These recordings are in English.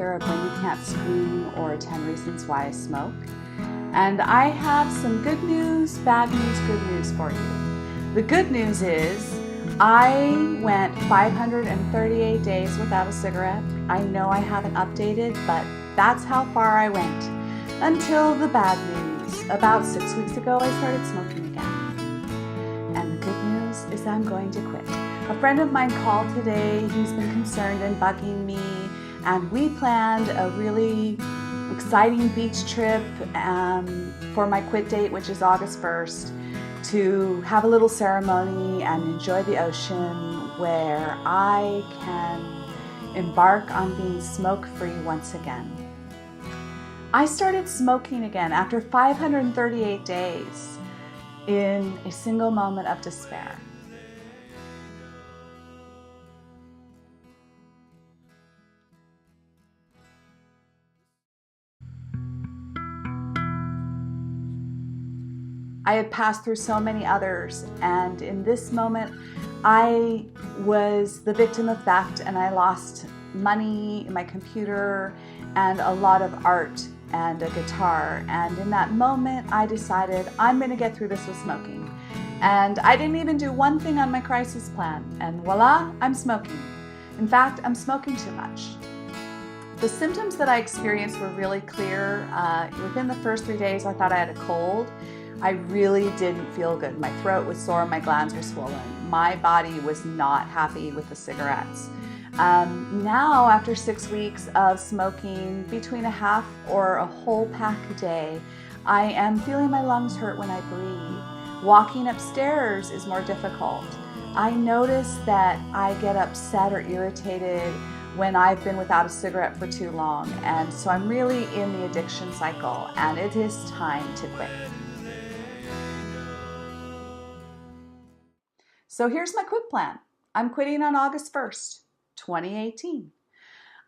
author of When You Can't Scream or 10 Reasons Why I Smoke. And I have some good news, bad news, good news for you. The good news is I went 538 days without a cigarette. I know I haven't updated, but that's how far I went. Until the bad news. About 6 weeks ago, I started smoking again. And the good news is I'm going to quit. A friend of mine called today. He's been concerned and bugging me, and we planned a really exciting beach trip for my quit date, which is August 1st, to have a little ceremony and enjoy the ocean where I can embark on being smoke-free once again. I started smoking again after 538 days in a single moment of despair. I had passed through so many others, and in this moment I was the victim of theft, and I lost money, my computer, and a lot of art and a guitar. And in that moment I decided I'm going to get through this with smoking. And I didn't even do one thing on my crisis plan, and voila, I'm smoking. In fact, I'm smoking too much. The symptoms that I experienced were really clear. Within the first 3 days I thought I had a cold. I really didn't feel good. My throat was sore, my glands were swollen. My body was not happy with the cigarettes. Now, after 6 weeks of smoking between a half or a whole pack a day, I am feeling my lungs hurt when I breathe. Walking upstairs is more difficult. I notice that I get upset or irritated when I've been without a cigarette for too long. And so I'm really in the addiction cycle, and it is time to quit. So here's my quit plan. I'm quitting on August 1st, 2018.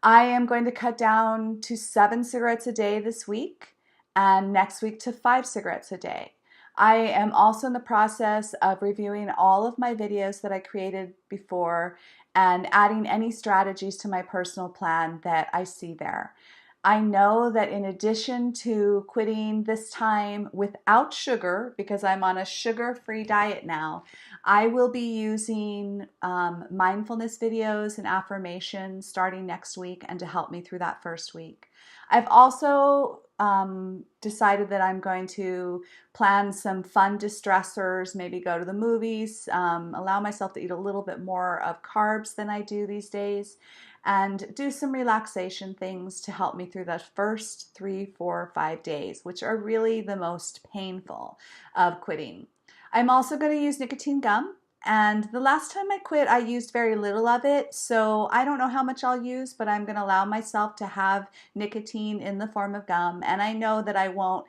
I am going to cut down to 7 cigarettes a day this week, and next week to 5 cigarettes a day. I am also in the process of reviewing all of my videos that I created before and adding any strategies to my personal plan that I see there. I know that in addition to quitting this time without sugar, because I'm on a sugar-free diet now, I will be using mindfulness videos and affirmations starting next week and to help me through that first week. I've also decided that I'm going to plan some fun distressors, maybe go to the movies, allow myself to eat a little bit more of carbs than I do these days, and do some relaxation things to help me through the first 3, 4, 5 days, which are really the most painful of quitting. I'm also going to use nicotine gum. And the last time I quit, I used very little of it, so I don't know how much I'll use, but I'm going to allow myself to have nicotine in the form of gum, and I know that I won't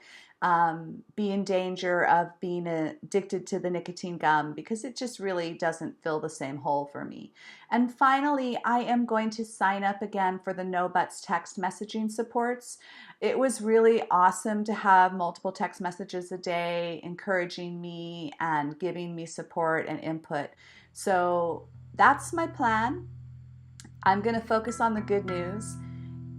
be in danger of being addicted to the nicotine gum because it just really doesn't fill the same hole for me. And finally, I am going to sign up again for the No Buts text messaging supports. It was really awesome to have multiple text messages a day encouraging me and giving me support and input. So that's my plan. I'm going to focus on the good news.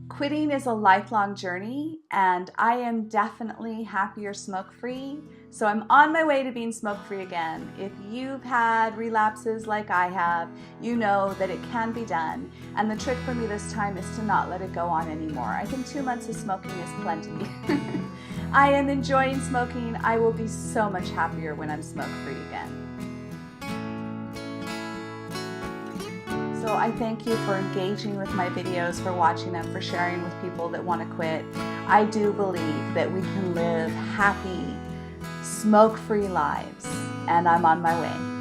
Quitting is a lifelong journey, and I am definitely happier smoke-free. So I'm on my way to being smoke-free again. If you've had relapses like I have, you know that it can be done. And the trick for me this time is to not let it go on anymore. I think 2 months of smoking is plenty. I am enjoying smoking. I will be so much happier when I'm smoke-free again. So I thank you for engaging with my videos, for watching them, for sharing with people that want to quit. I do believe that we can live happy, smoke-free lives, and I'm on my way.